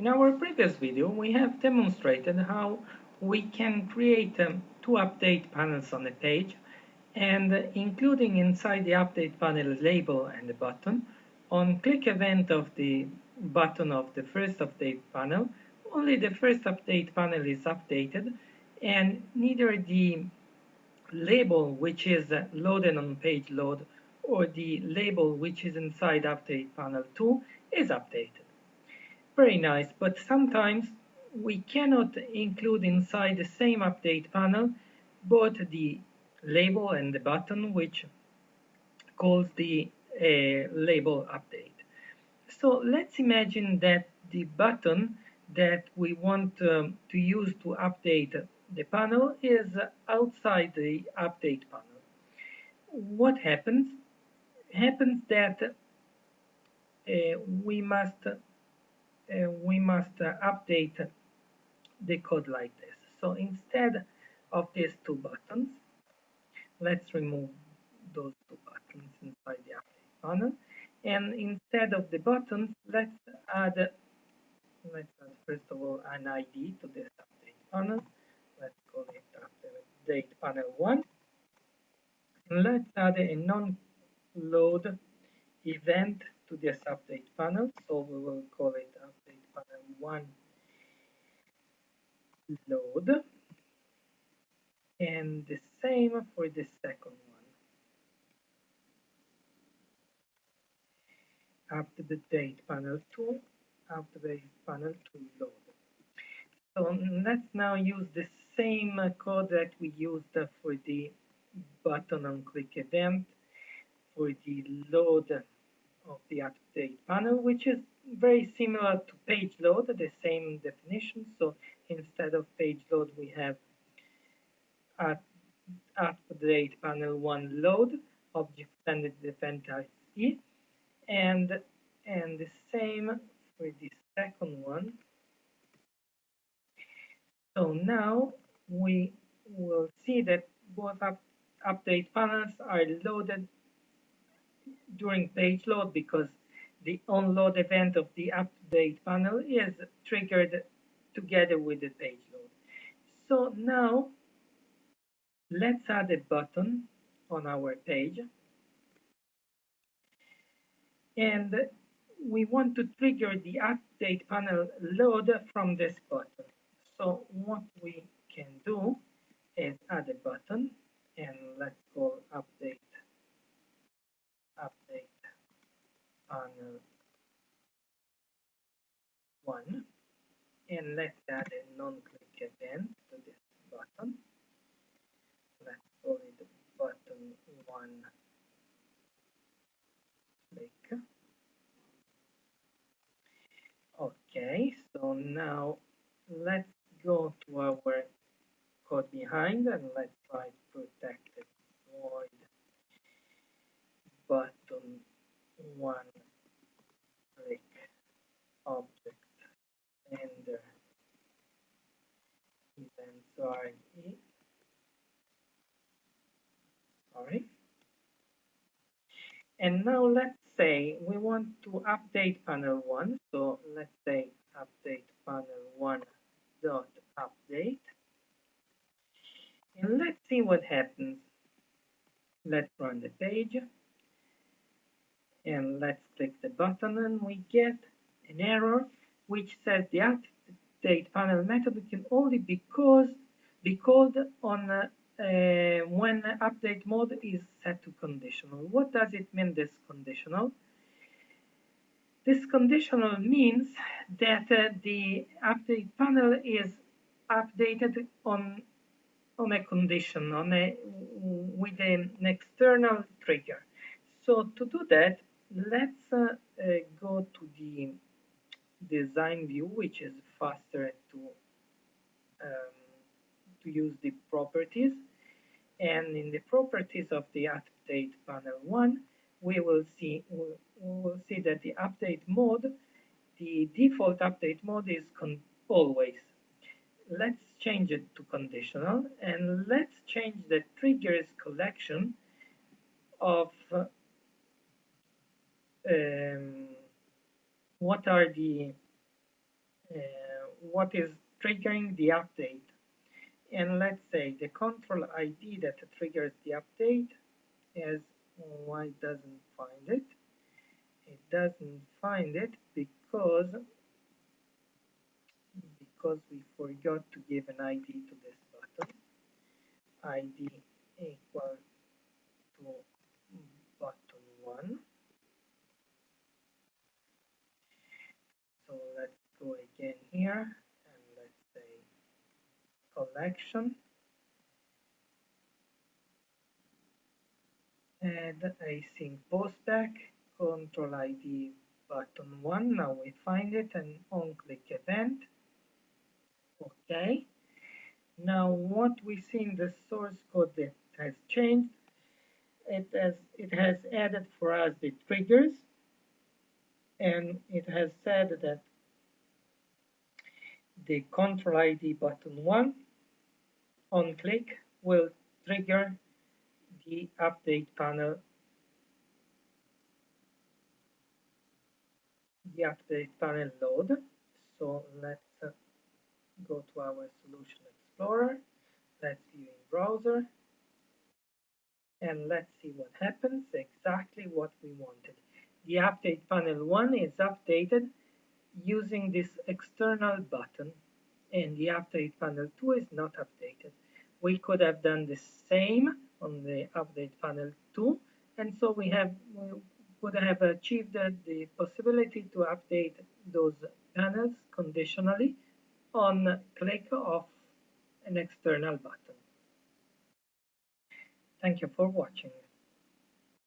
In our previous video, we have demonstrated how we can create two update panels on a page, and including inside the update panel label and the button. On click event of the button of the first update panel, only the first update panel is updated, and neither the label, which is loaded on page load, or the label which is inside update panel 2 is updated. Very nice, but sometimes we cannot include inside the same update panel both the label and the button, which calls the label update. So let's imagine that the button that we want to use to update the panel is outside the update panel. What happens? Happens that we must update the code like this. So instead of these two buttons, let's remove those two buttons inside the update panel. And instead of the buttons, let's add first of all an ID to this update panel. Let's call it update panel 1. And let's add a non-load event to this update panel. So we will call it update panel 1 load. And the same for the second one. Update panel 2, update panel 2 load. So let's now use the same code that we used for the button on click event for the load of the update panel, which is very similar to page load, the same definition. So instead of page load, we have update panel 1 load, object standard event ID, and the same for the second one. So now we will see that both update panels are loaded during page load because the onLoad event of the update panel is triggered together with the page load. So now let's add a button on our page, and we want to trigger the update panel load from this button. So what we can do is add a button, and let's call update panel 1, and let's add a non-click event to this button. Let's call it button 1 click. Okay, so now let's go to our code behind, and let's try to protect it. Void button 1 click object render events RE. Sorry. And now let's say we want to update panel 1. So let's say update panel 1 dot update. And let's see what happens. Let's run the page. And let's click the button, and we get an error which says the update panel method can only be called on when update mode is set to conditional. What does it mean, this conditional? This conditional means that the update panel is updated on a condition, with an external trigger. So to do that, let's go to the design view, which is faster to use the properties. And in the properties of the update panel 1, we will see that the update mode, the default update mode is always. Let's change it to conditional, and let's change the triggers collection of what are the what is triggering the update. And let's say the control ID that triggers the update is, why it doesn't find it? It doesn't find it because we forgot to give an ID to this button. ID equal to button 1. So let's go again here and let's say collection, add async postback, control ID button 1. Now we find it and on click event. Okay. Now what we see in the source code that has changed, it has added for us the triggers, and it has said that the control ID button 1 on click will trigger the update panel load. So let's go to our solution explorer. Let's view in browser and let's see what happens. Exactly what we wanted. The update panel 1 is updated using this external button, and the update panel 2 is not updated. We could have done the same on the update panel 2, and so we would have achieved the possibility to update those panels conditionally on click of an external button. Thank you for watching.